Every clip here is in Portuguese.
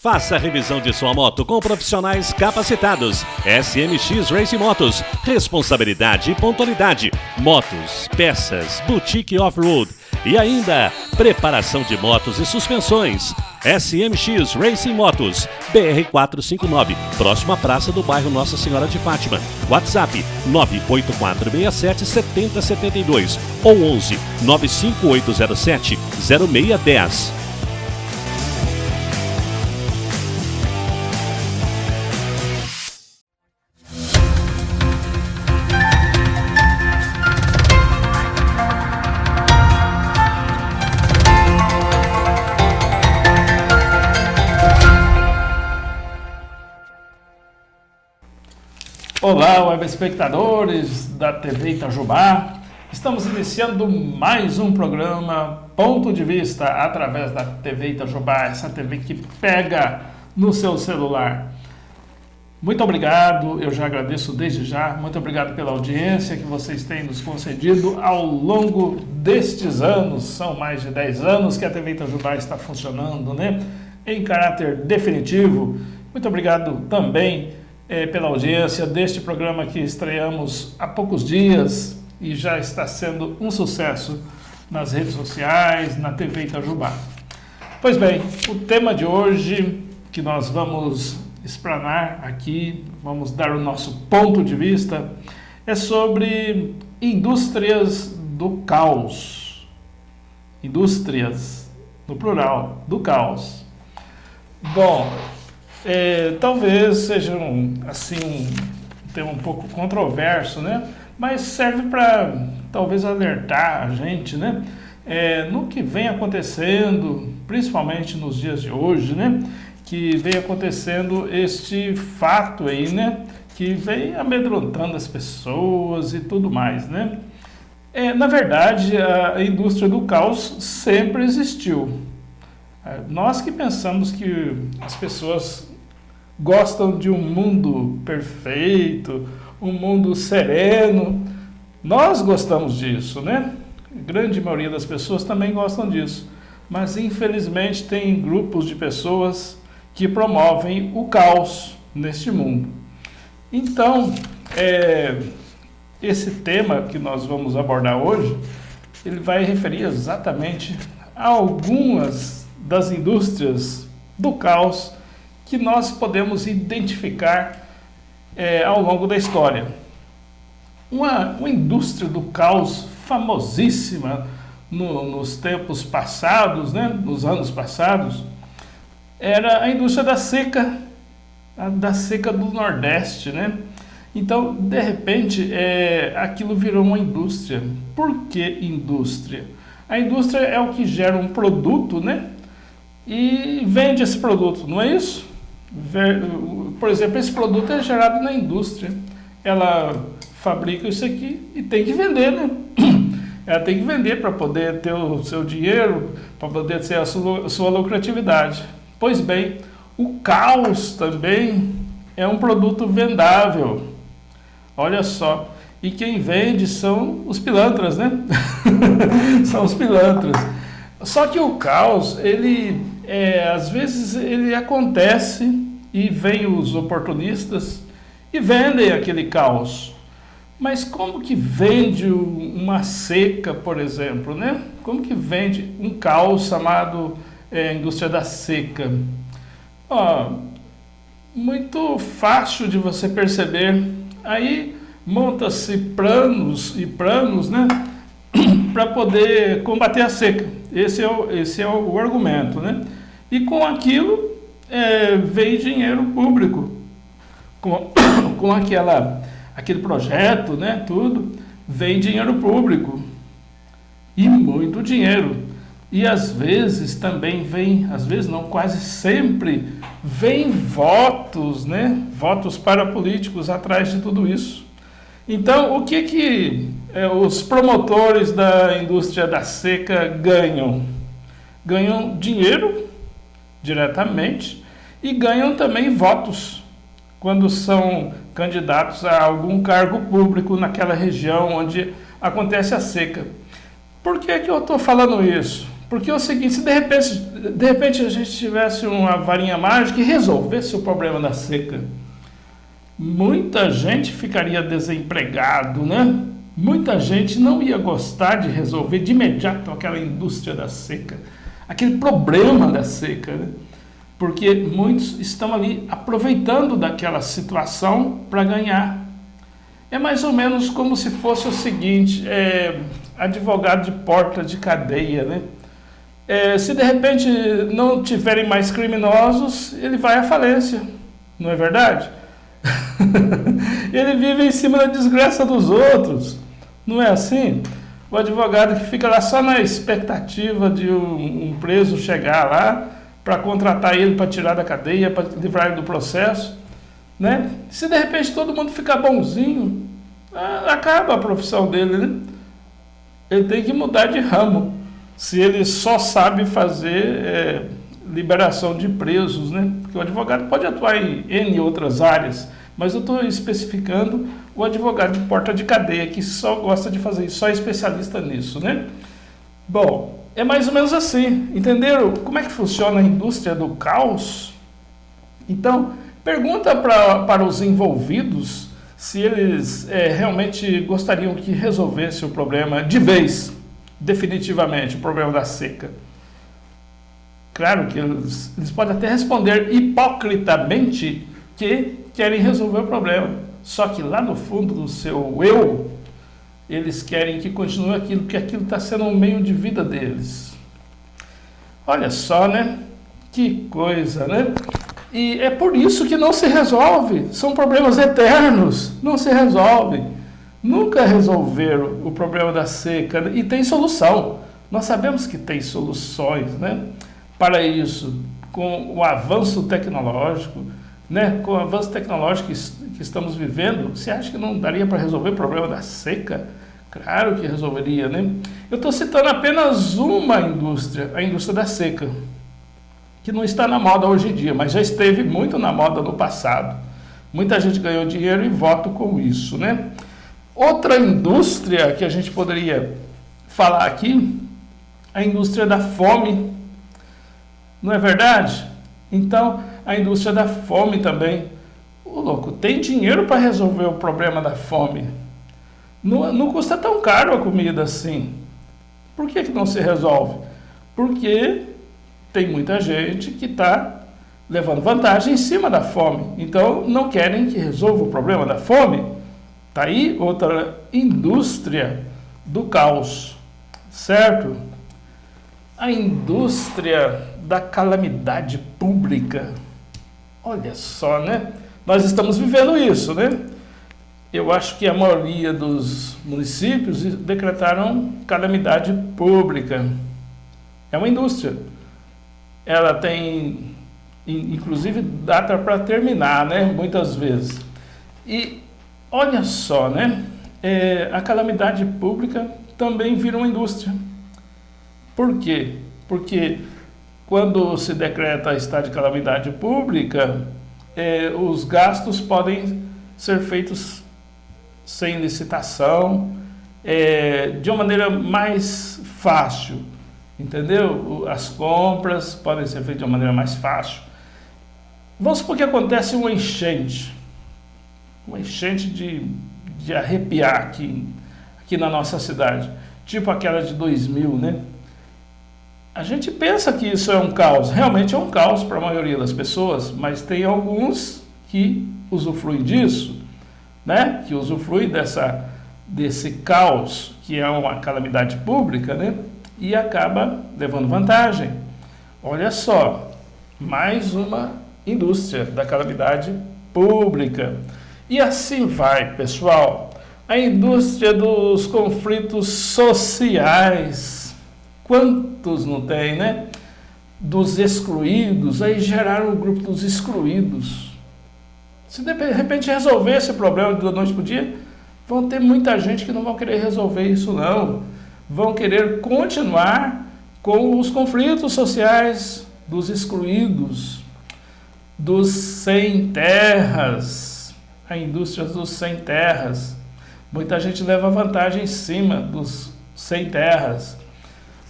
Faça a revisão de sua moto com profissionais capacitados. SMX Racing Motos. Responsabilidade e pontualidade. Motos, peças, boutique off-road. E ainda, preparação de motos e suspensões. SMX Racing Motos. BR-459. Próxima praça do bairro Nossa Senhora de Fátima. WhatsApp 98467-7072 ou 11 95807 0610. Olá, web espectadores da TV Itajubá. Estamos iniciando mais um programa Ponto de Vista através da TV Itajubá, essa TV que pega no seu celular. Muito obrigado, eu já agradeço desde já, muito obrigado pela audiência que vocês têm nos concedido ao longo destes anos. São mais de 10 anos que a TV Itajubá está funcionando, né? Em caráter definitivo. Muito obrigado também pela audiência deste programa que estreamos há poucos dias e já está sendo um sucesso nas redes sociais, na TV Itajubá. Pois bem, o tema de hoje que nós vamos explanar aqui, vamos dar o nosso ponto de vista, é sobre indústrias do caos. Indústrias, no plural, do caos. Bom, talvez seja um tema um pouco controverso, né? Mas serve para talvez alertar a gente, né? No que vem acontecendo, principalmente nos dias de hoje, né? Que vem acontecendo este fato aí, né? Que vem amedrontando as pessoas e tudo mais, né? Na verdade, a indústria do caos sempre existiu. Nós que pensamos que as pessoas gostam de um mundo perfeito, um mundo sereno. Nós gostamos disso, né? A grande maioria das pessoas também gostam disso. Mas, infelizmente, tem grupos de pessoas que promovem o caos neste mundo. Então, esse tema que nós vamos abordar hoje, ele vai referir exatamente a algumas das indústrias do caos que nós podemos identificar ao longo da história. Uma indústria do caos famosíssima nos tempos passados, né, nos anos passados, era a indústria da seca do Nordeste, né? Então, de repente, aquilo virou uma indústria. Por que indústria? A indústria é o que gera um produto, né? E vende esse produto, não é isso? Por exemplo, esse produto é gerado na indústria. Ela fabrica isso aqui e tem que vender, né? Ela tem que vender para poder ter o seu dinheiro, para poder ter a sua lucratividade. Pois bem, o caos também é um produto vendável. Olha só. E quem vende são os pilantras, né? São os pilantras. Só que o caos, às vezes ele acontece e vem os oportunistas e vendem aquele caos. Mas como que vende uma seca, por exemplo, né? Como que vende um caos chamado indústria da seca? Muito fácil de você perceber. Aí monta-se planos, né? Para poder combater a seca. Esse é o argumento, né? E com aquilo vem dinheiro público. Com aquele projeto, né? Tudo, vem dinheiro público. E muito dinheiro. E às vezes também vem, às vezes não, quase sempre, vem votos, né? Votos para políticos atrás de tudo isso. Então, o que os promotores da indústria da seca ganham? Ganham dinheiro diretamente e ganham também votos quando são candidatos a algum cargo público naquela região onde acontece a seca. Por que eu estou falando isso? Porque é o seguinte, se de repente a gente tivesse uma varinha mágica e resolvesse o problema da seca, muita gente ficaria desempregado, né? Muita gente não ia gostar de resolver de imediato aquela indústria da seca, aquele problema da seca, né? Porque muitos estão ali aproveitando daquela situação para ganhar. É mais ou menos como se fosse o seguinte, advogado de porta de cadeia, né? Se de repente não tiverem mais criminosos, ele vai à falência, não é verdade? Ele vive em cima da desgraça dos outros, não é assim? O advogado que fica lá só na expectativa de um preso chegar lá para contratar ele, para tirar da cadeia, para livrar ele do processo, né? Se de repente todo mundo ficar bonzinho, acaba a profissão dele, né? Ele tem que mudar de ramo, se ele só sabe fazer liberação de presos, né? Porque o advogado pode atuar em N outras áreas, mas eu estou especificando o advogado de porta de cadeia, que só gosta de fazer isso, só é especialista nisso, né? Bom, é mais ou menos assim, entenderam como é que funciona a indústria do caos? Então, pergunta para os envolvidos se eles realmente gostariam que resolvesse o problema de vez, definitivamente, o problema da seca. Claro que eles podem até responder hipocritamente que querem resolver o problema, só que lá no fundo do seu eu, eles querem que continue aquilo, porque aquilo está sendo um meio de vida deles. Olha só, né? Que coisa, né? E é por isso que não se resolve. São problemas eternos, não se resolve. Nunca resolveram o problema da seca, e tem solução. Nós sabemos que tem soluções, né? Para isso, com o avanço tecnológico, né? Com o avanço tecnológico que estamos vivendo, você acha que não daria para resolver o problema da seca? Claro que resolveria, né? Eu estou citando apenas uma indústria, a indústria da seca, que não está na moda hoje em dia, mas já esteve muito na moda no passado. Muita gente ganhou dinheiro e voto com isso, né? Outra indústria que a gente poderia falar aqui, a indústria da fome, não é verdade? Então, a indústria da fome também. Ô, louco, tem dinheiro para resolver o problema da fome. Não custa tão caro a comida assim. Por que não se resolve? Porque tem muita gente que está levando vantagem em cima da fome. Então, não querem que resolva o problema da fome. Está aí outra indústria do caos, certo? A indústria da calamidade pública. Olha só, né? Nós estamos vivendo isso, né? Eu acho que a maioria dos municípios decretaram calamidade pública. É uma indústria. Ela tem, inclusive, data para terminar, né? Muitas vezes. E olha só, né? A calamidade pública também vira uma indústria. Por quê? Porque quando se decreta estado de calamidade pública, os gastos podem ser feitos sem licitação, de uma maneira mais fácil, entendeu? As compras podem ser feitas de uma maneira mais fácil. Vamos supor que acontece uma enchente de arrepiar aqui na nossa cidade, tipo aquela de 2000, né? A gente pensa que isso é um caos, realmente é um caos para a maioria das pessoas, mas tem alguns que usufruem disso, né? Que usufruem desse caos, que é uma calamidade pública, né? E acaba levando vantagem. Olha só, mais uma indústria da calamidade pública. E assim vai, pessoal. A indústria dos conflitos sociais. Quantos não tem, né? Dos excluídos, aí geraram o grupo dos excluídos. Se de repente resolver esse problema da noite para o dia, vão ter muita gente que não vão querer resolver isso não. Vão querer continuar com os conflitos sociais dos excluídos, dos sem terras, a indústria dos sem terras. Muita gente leva vantagem em cima dos sem terras.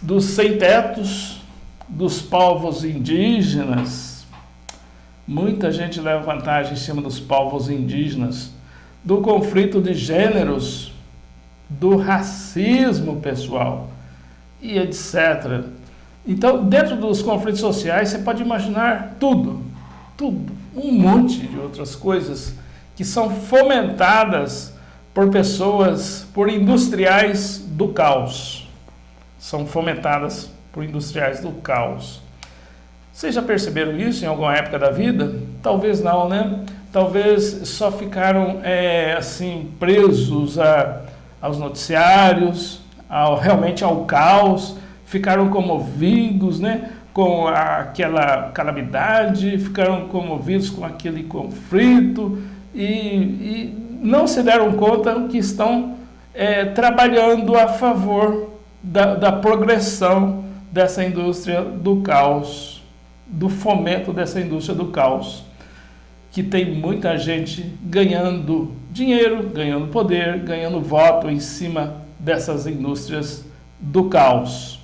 dos sem-tetos, dos povos indígenas. Muita gente leva vantagem em cima dos povos indígenas, do conflito de gêneros, do racismo, pessoal, e etc. Então, dentro dos conflitos sociais, você pode imaginar tudo, um monte de outras coisas que são fomentadas por pessoas, por industriais do caos. São fomentadas por industriais do caos. Vocês já perceberam isso em alguma época da vida? Talvez não, né? Talvez só ficaram assim presos aos noticiários, realmente ao caos, ficaram comovidos, né, com aquela calamidade, ficaram comovidos com aquele conflito e não se deram conta que estão trabalhando a favor da progressão dessa indústria do caos, do fomento dessa indústria do caos, que tem muita gente ganhando dinheiro, ganhando poder, ganhando voto em cima dessas indústrias do caos.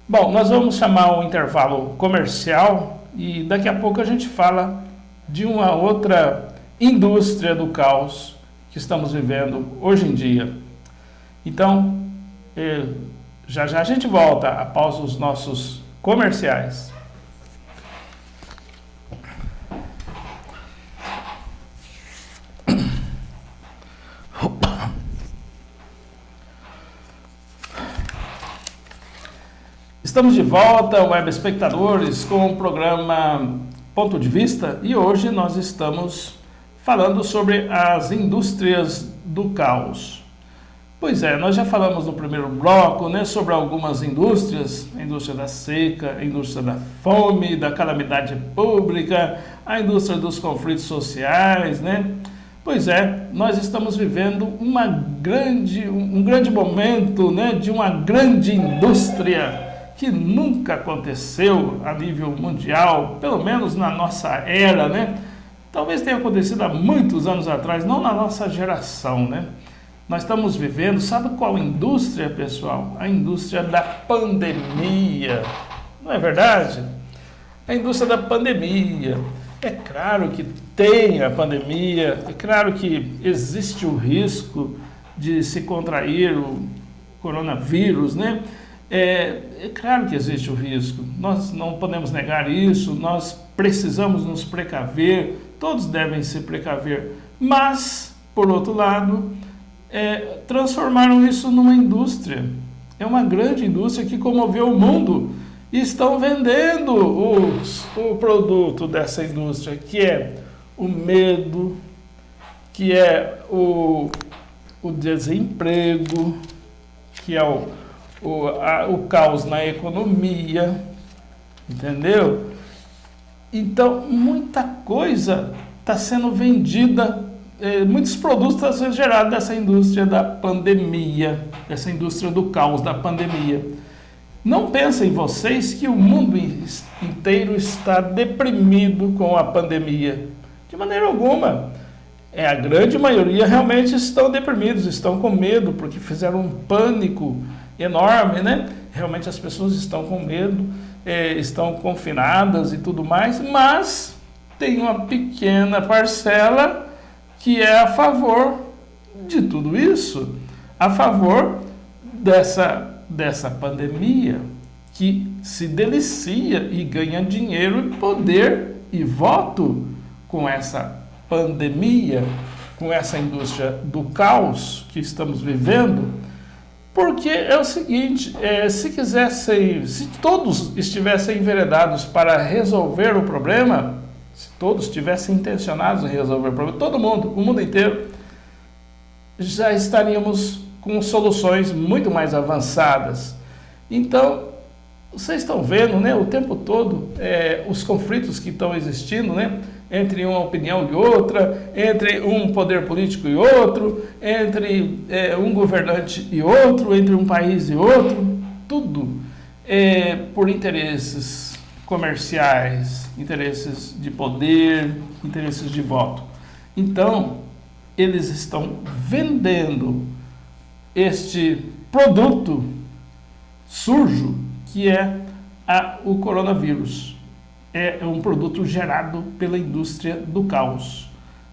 Bom, nós vamos chamar um intervalo comercial e daqui a pouco a gente fala de uma outra indústria do caos que estamos vivendo hoje em dia. Então, já já a gente volta após os nossos comerciais. Estamos de volta, web espectadores, com o programa Ponto de Vista, e hoje nós estamos falando sobre as indústrias do caos. Pois é, nós já falamos no primeiro bloco, né, sobre algumas indústrias, a indústria da seca, a indústria da fome, da calamidade pública, a indústria dos conflitos sociais, né? Pois é, nós estamos vivendo um grande momento, né, de uma grande indústria que nunca aconteceu a nível mundial, pelo menos na nossa era, né? Talvez tenha acontecido há muitos anos atrás, não na nossa geração, né? Nós estamos vivendo, sabe qual indústria, pessoal? A indústria da pandemia. Não é verdade? A indústria da pandemia. É claro que tem a pandemia, é claro que existe o risco de se contrair o coronavírus, né? É claro que existe o risco, nós não podemos negar isso, nós precisamos nos precaver, todos devem se precaver, mas, por outro lado, transformaram isso numa indústria, é uma grande indústria que comoveu o mundo e estão vendendo o produto dessa indústria, que é o medo, que é o desemprego, que é o caos na economia, entendeu? Então, muita coisa está sendo vendida, muitos produtos estão sendo gerados dessa indústria da pandemia, dessa indústria do caos da pandemia. Não pensem vocês que o mundo inteiro está deprimido com a pandemia. De maneira alguma. A grande maioria realmente estão deprimidos, estão com medo, porque fizeram um pânico enorme, né? Realmente as pessoas estão com medo, estão confinadas e tudo mais, mas tem uma pequena parcela que é a favor de tudo isso, a favor dessa pandemia, que se delicia e ganha dinheiro e poder e voto com essa pandemia, com essa indústria do caos que estamos vivendo. Porque é o seguinte, se todos estivessem enveredados para resolver o problema, se todos estivessem intencionados em resolver o problema, todo mundo, o mundo inteiro, já estaríamos com soluções muito mais avançadas. Então, vocês estão vendo, né, o tempo todo os conflitos que estão existindo, né, entre uma opinião e outra, entre um poder político e outro, entre um governante e outro, entre um país e outro, tudo por interesses comerciais, interesses de poder, interesses de voto. Então, eles estão vendendo este produto sujo, que é o coronavírus. É um produto gerado pela indústria do caos.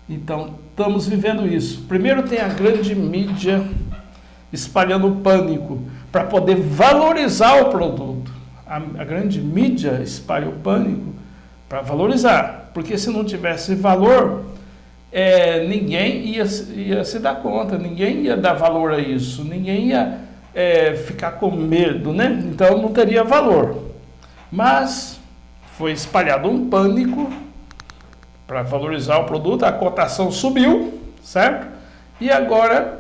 Então, estamos vivendo isso. Primeiro tem a grande mídia espalhando o pânico para poder valorizar o produto. A grande mídia espalha o pânico para valorizar, porque se não tivesse valor, ninguém ia se dar conta, ninguém ia dar valor a isso, ninguém ia ficar com medo, né? Então não teria valor. Mas foi espalhado um pânico para valorizar o produto, a cotação subiu, certo? E agora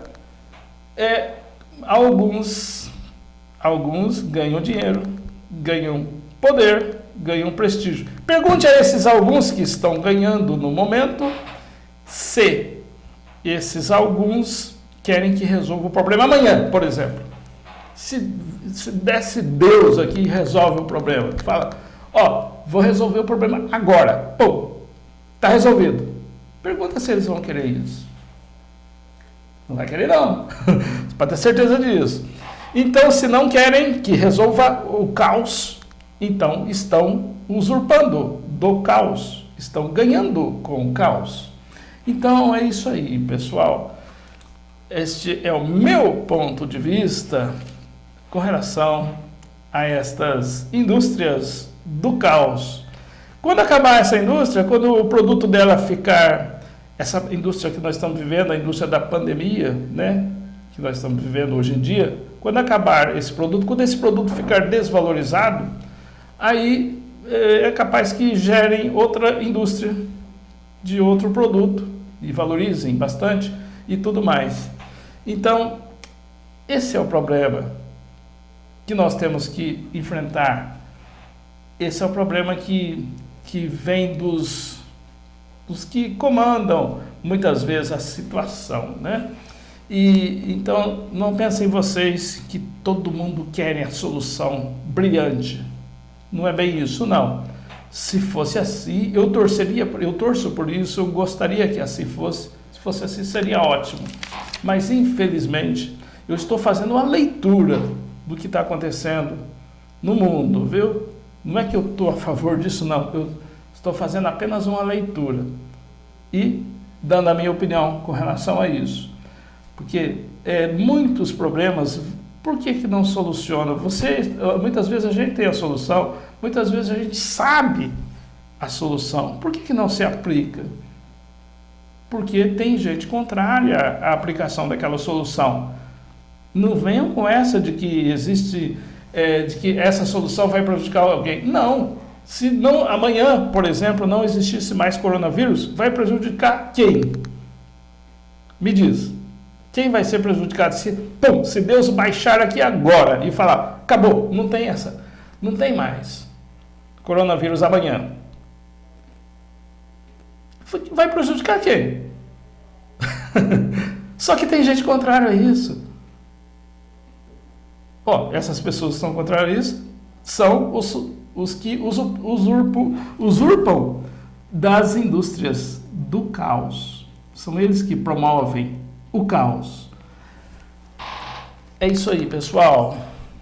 alguns ganham dinheiro, ganham poder, ganham prestígio. Pergunte a esses alguns que estão ganhando no momento se esses alguns querem que resolva o problema amanhã, por exemplo. Se desse Deus aqui e resolve o problema, fala, vou resolver o problema agora, está resolvido. Pergunta se eles vão querer isso. Não vai querer não, você pode ter certeza disso. Então, se não querem que resolva o caos, então estão usurpando do caos, estão ganhando com o caos. Então é isso aí, pessoal. Este é o meu ponto de vista com relação a estas indústrias do caos. Quando acabar essa indústria, quando o produto dela ficar, essa indústria que nós estamos vivendo, a indústria da pandemia, né, que nós estamos vivendo hoje em dia, quando acabar esse produto, quando esse produto ficar desvalorizado, aí é capaz que gerem outra indústria de outro produto e valorizem bastante e tudo mais. Então, esse é o problema que nós temos que enfrentar. Esse é o problema que vem dos que comandam muitas vezes a situação, né? E então não pensem vocês que todo mundo quer a solução brilhante. Não é bem isso, não. Se fosse assim, eu torço por isso, eu gostaria que assim fosse. Se fosse assim, seria ótimo. Mas infelizmente, eu estou fazendo uma leitura do que está acontecendo no mundo, viu? Não é que eu estou a favor disso, não. Eu estou fazendo apenas uma leitura e dando a minha opinião com relação a isso. Porque muitos problemas, por que não soluciona? Muitas vezes a gente tem a solução, muitas vezes a gente sabe a solução. Por que não se aplica? Porque tem gente contrária à aplicação daquela solução. Não venham com essa de que existe, de que essa solução vai prejudicar alguém. Não. Se não, amanhã, por exemplo, não existisse mais coronavírus, vai prejudicar quem? Me diz. Quem vai ser prejudicado se Deus baixar aqui agora e falar, acabou, não tem essa, não tem mais coronavírus amanhã. Vai prejudicar quem? Só que tem gente contrária a isso. Essas pessoas que são contrárias a isso são os que usurpam das indústrias do caos. São eles que promovem o caos. É isso aí, pessoal.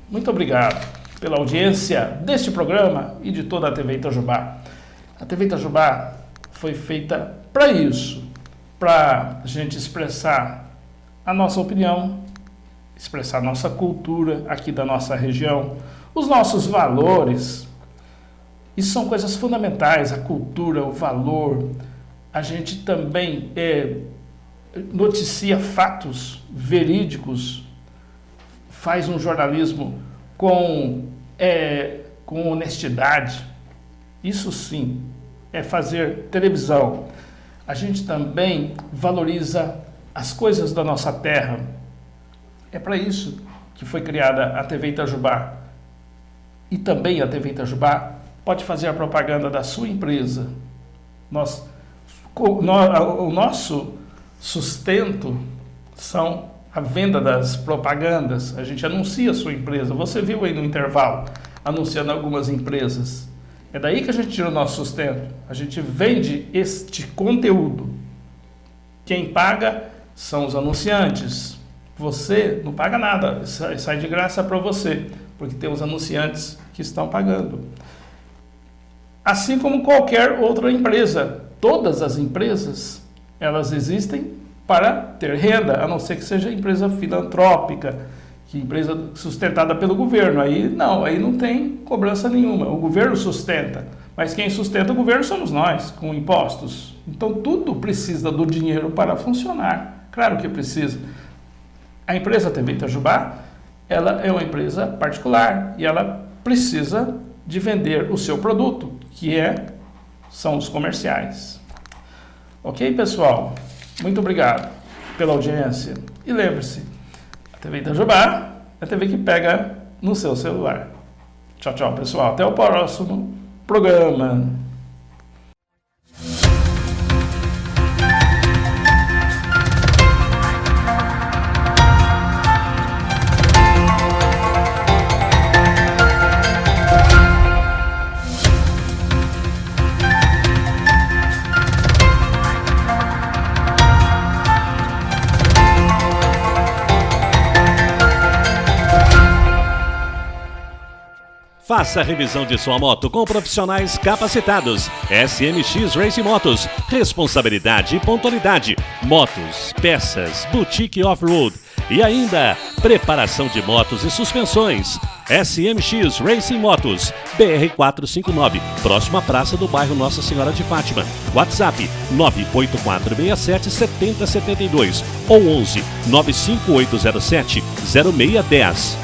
Muito obrigado pela audiência deste programa e de toda a TV Itajubá. A TV Itajubá foi feita para isso, para a gente expressar a nossa opinião, expressar a nossa cultura aqui da nossa região, os nossos valores. Isso são coisas fundamentais, a cultura, o valor. A gente também noticia fatos verídicos, faz um jornalismo com honestidade. Isso sim é fazer televisão. A gente também valoriza as coisas da nossa terra. É para isso que foi criada a TV Itajubá. E também a TV Itajubá pode fazer a propaganda da sua empresa. O nosso sustento são a venda das propagandas. A gente anuncia a sua empresa. Você viu aí no intervalo, anunciando algumas empresas. É daí que a gente tira o nosso sustento. A gente vende este conteúdo. Quem paga são os anunciantes. Você não paga nada, sai de graça para você. porque tem os anunciantes que estão pagando. Assim como qualquer outra empresa, todas as empresas, elas existem para ter renda, a não ser que seja empresa filantrópica, que empresa sustentada pelo governo. Aí não tem cobrança nenhuma. O governo sustenta, mas quem sustenta o governo somos nós, com impostos. Então tudo precisa do dinheiro para funcionar. Claro que precisa. A empresa TV Itajubá, ela é uma empresa particular e ela precisa de vender o seu produto, que são os comerciais. Ok, pessoal? Muito obrigado pela audiência. E lembre-se, a TV Itajubá é a TV que pega no seu celular. Tchau, tchau, pessoal. Até o próximo programa. Faça a revisão de sua moto com profissionais capacitados. SMX Racing Motos. Responsabilidade e pontualidade. Motos, peças, boutique off-road. E ainda, preparação de motos e suspensões. SMX Racing Motos. BR-459. Próxima praça do bairro Nossa Senhora de Fátima. WhatsApp 98467-7072 ou 11 95807-0610.